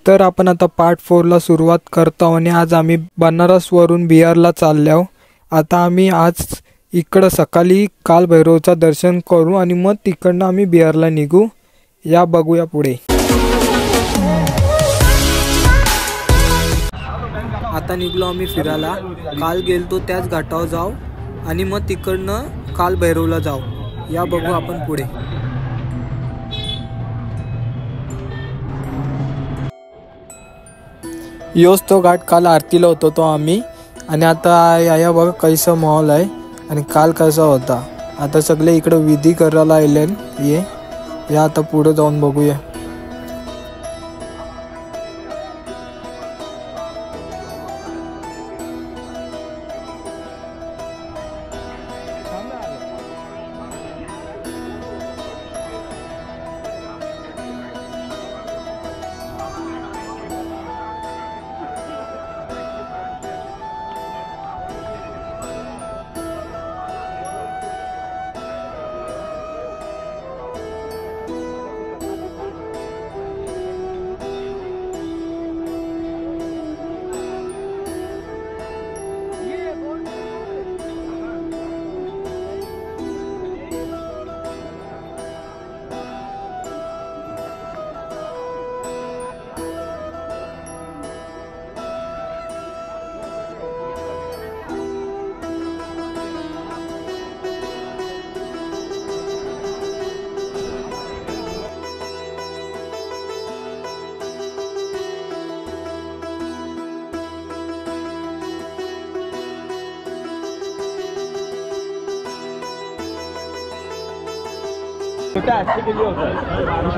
तर आपण आता पार्ट 4 ला सुरुवात करतो आणि आज आम्ही बनारसवरून बिहारला चाललो. आता आम्ही आज इकडं सकाळी कालभैरवचं दर्शन करू आणि मग तिकडनं आम्ही बिहारला निघू. या बघूया पुढे. आता निघलो आम्ही फिरायला. काल गेलतो त्याच घाटावर जाऊ आणि मग तिकडनं कालभैरवला जाऊ. या बघू आपण पुढे. योच तो घाट काल आरतीला होतो तो आम्ही. आणि आता या बघा कैसा माहोल आहे आणि काल कसा होता. आता सगळे इकडे विधी करायला आले. या आता पुढे जाऊन बघूया.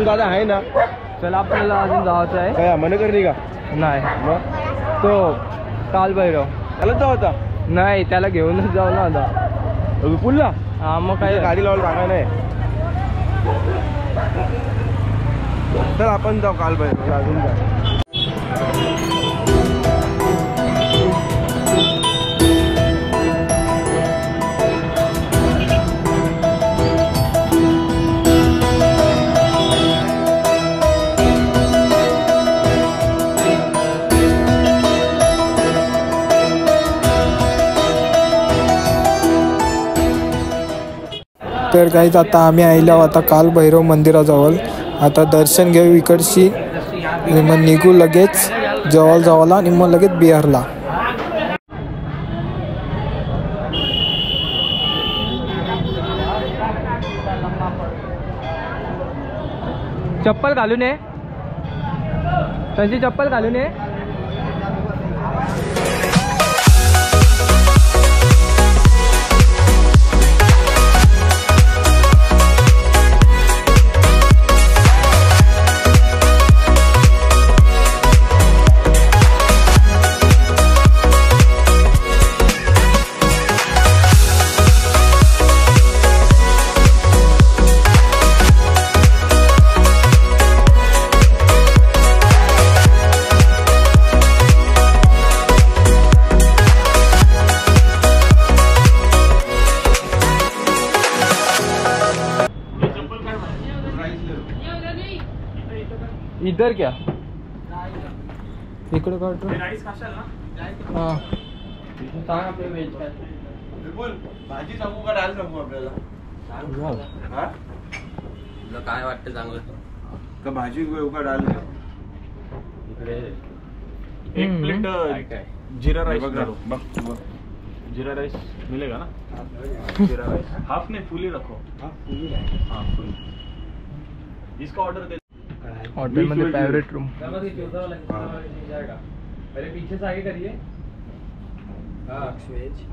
दादा आहे ना. चला आपल्याला अजून जायचं आहे. काय मन करणी का नाही तो कालभैरव त्याला जाऊ होता. नाही त्याला घेऊनच जाऊ ना आता पुढला. हा मग काय गाडी लावायला जागा नाही. तर आपण जाऊ कालभैरव अजून जा. तर गाईज आता आम्ही आलो आता कालभैरव मंदिराजवळ. आता दर्शन घेऊ इकडची आणि मग निघू लगेच जवळला आणि मग लगेच बिहारला. चप्पल घालून ये. त्यांची चप्पल घालून ये. इधर क्या इकडे काढतो. हां सांग आपले व्हेज काय. बोल भाजी सांगू का डाळ सांगू आपल्याला. हां तुला काय वाटतं चांगलं का भाजी घेऊ का डाळ घेऊ. इकडे एक प्लेट जीरा राइस बघ. जीरा राइस मिलेगा ना. जीरा राइस हाफ नहीं फुली रखो. हाँ फुल. इसका ऑर्डर दे. होटल में फेवरेट रूम. पहले पीछे से आगे करिए. हाँ वेज.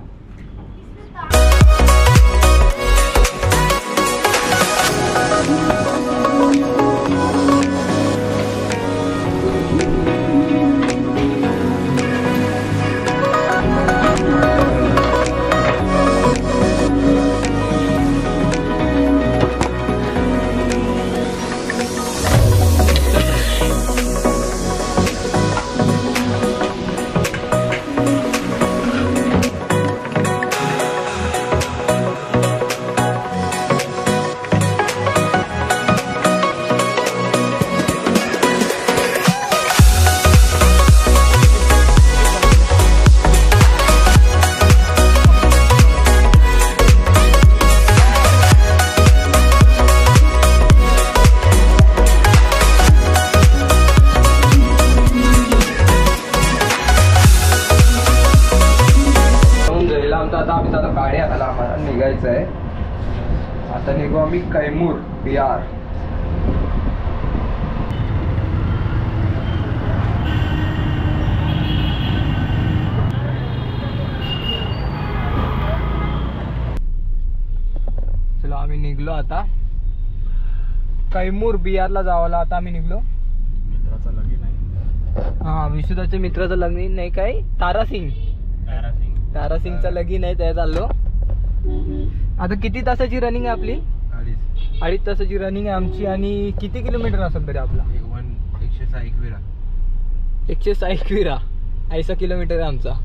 आता निघू आम्ही कैमूर बिहार. चलो आम्ही निघलो आता कैमूर बिहारला जावाला. आता आम्ही निघलो. मित्राचं लगीन आहे. हा विशुदाच्या मित्राचं लगीन नाही काय तारासिंगचं लगीन आहे त्या चाललो. आता किती तासाची रनिंग आहे आपली? 2.5 तासाची रनिंग आहे आमची. आणि किती किलोमीटर असेल तरी आपला? 160 विरा 80 किलोमीटर आहे आमचा.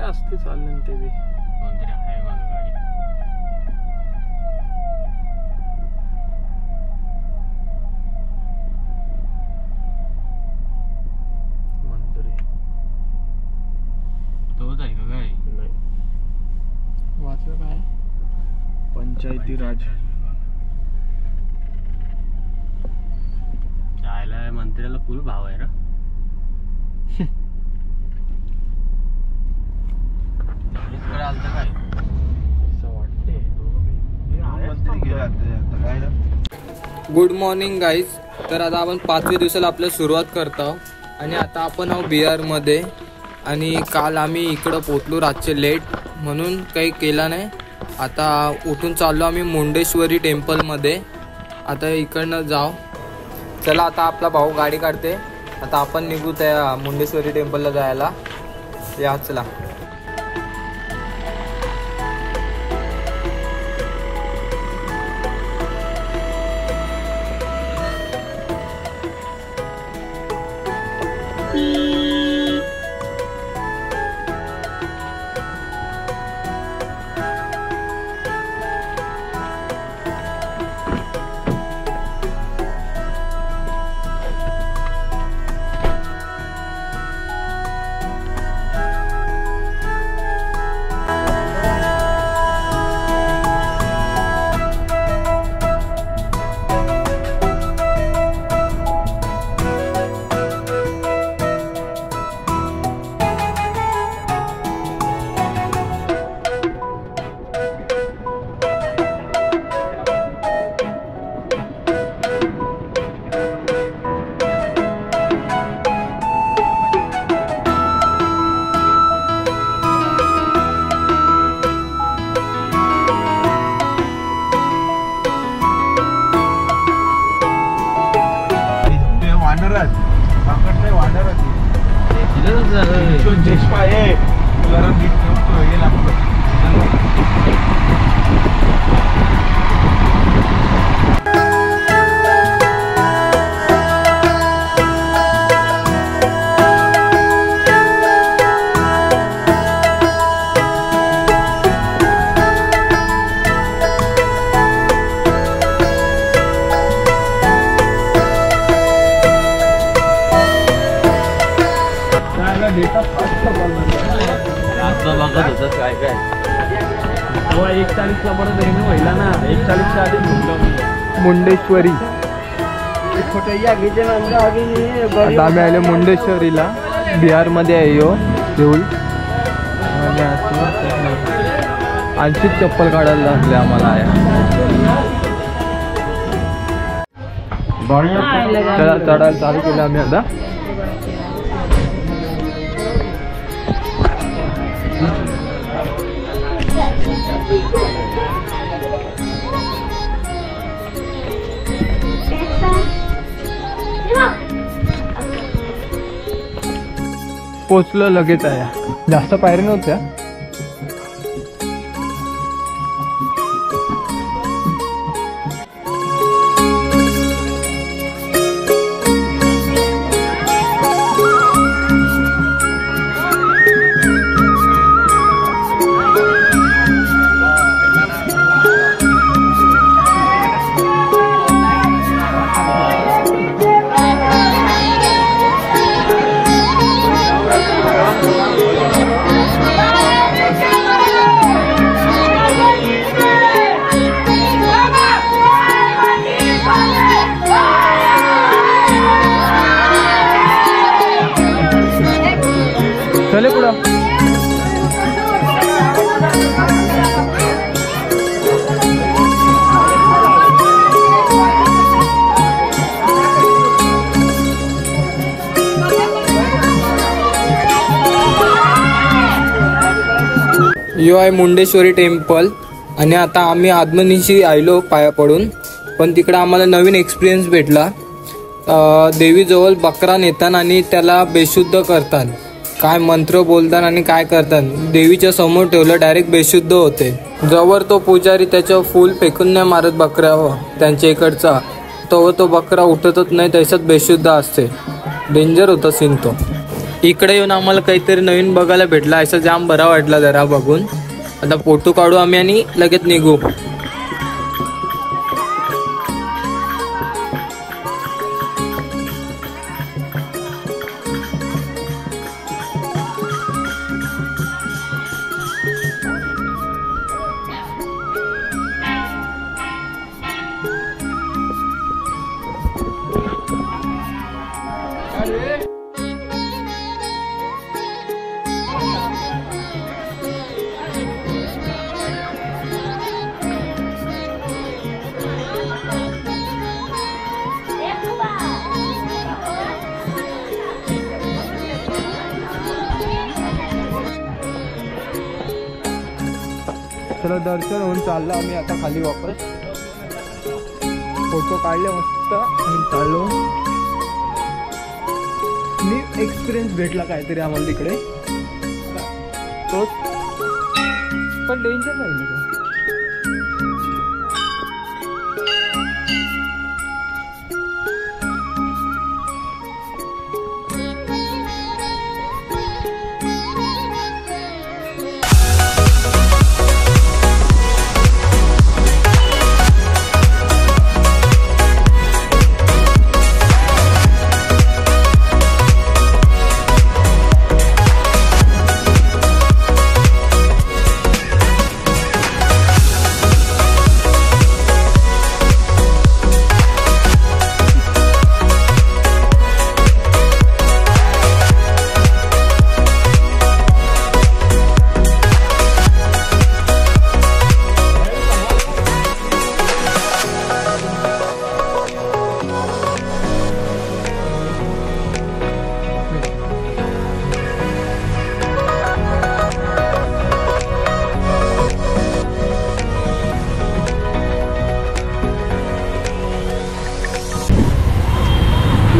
असते चाललं ते बी कोणतरी आहे बघ गाडी. मंदिर तोच आहे का काय? नाही वाचलं काय? पंचायती राज जायला मंत्र्याला फुल भाव आहे ना. Good morning guys. तर आता आपण 5व्या दिवसाला आपल्या सुरुवात करतो. आणि आता आपण आहोत बिहारमध्ये. आणि काल आम्ही इकडं पोचलो रातचे लेट म्हणून काही केला नाही. आता उठून चाललो आम्ही मुंडेश्वरी टेम्पलमध्ये. आता इकडनं जाऊ. चला आता आपला भाऊ गाडी काढते. आता आपण निघू त्या मुंडेश्वरी टेम्पलला जायला. या चला. बघत होतं काय काय 1:40ला परत महिला ना 1:40च्या आधी मुंडेश्वरी आता आम्ही आले मुंडेश्वरीला, बिहारमध्ये आहे यो देऊळ. आणखीच चप्पल काढायला लागले आम्हाला. चला चढायला चालू केलं आम्ही आता. पोचलो लगेच आहे. जास्त पायऱ्या नव्हत्या. चले पुढं. यो आहे मुंडेश्वरी टेम्पल. आणि आता आम्ही आदमनिशी आयलो पाया पडून, पण तिकडं आम्हाला नवीन एक्सपिरियन्स भेटला. देवीजवळ बकरा नेतात आणि त्याला बेशुद्ध करतात. काय मंत्र बोलतात आणि काय करतात. देवीच्या समोर ठेवलं डायरेक्ट बेशुद्ध होते. जवळ तो पुजारी त्याच्यावर फूल फेकून नाही मारत बकऱ्यावर त्यांच्या इकडचा, तो बकरा उठतच नाही, त्याच्यात बेशुद्ध असते. डेंजर होता सीन तो. इकडे येऊन आम्हाला काहीतरी नवीन बघायला भेटला, असं जाम बरा वाटला जरा बघून. आता फोटो काढू आम्ही आणि लगेच निघू. चला दर्शन होऊन चाललं आम्ही आता खाली वापस. फोटो काढले मस्त आणि चाललो. न्यू एक्सपिरियन्स भेटला काहीतरी आम्हाला तिकडे. तोच पण डेंजर नाही.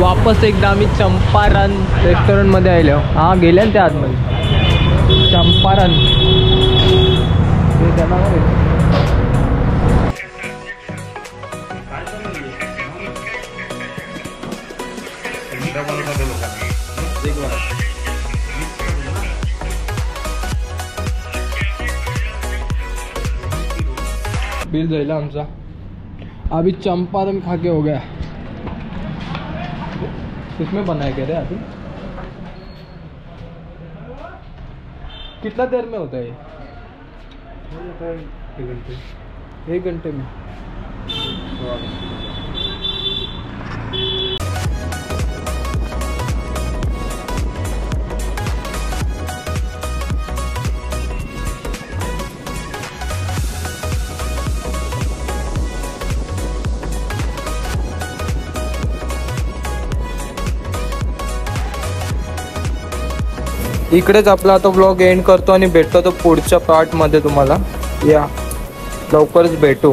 वापस एकदा आम्ही चंपारण रेस्टॉरंटमध्ये आलो. हा गेल्या ना त्या आतमध्ये चंपारण. बिल जाइला आमचा. अभी चंपारण खा के हो गया. किसमें बनाया क्या रे अभी? कितना देर में होता है? 1 घंटे में. इकडेच आपला आता ब्लॉग एंड करतो आणि भेटतो तो पुढच्या पार्टमध्ये तुम्हाला. या लवकरच भेटू.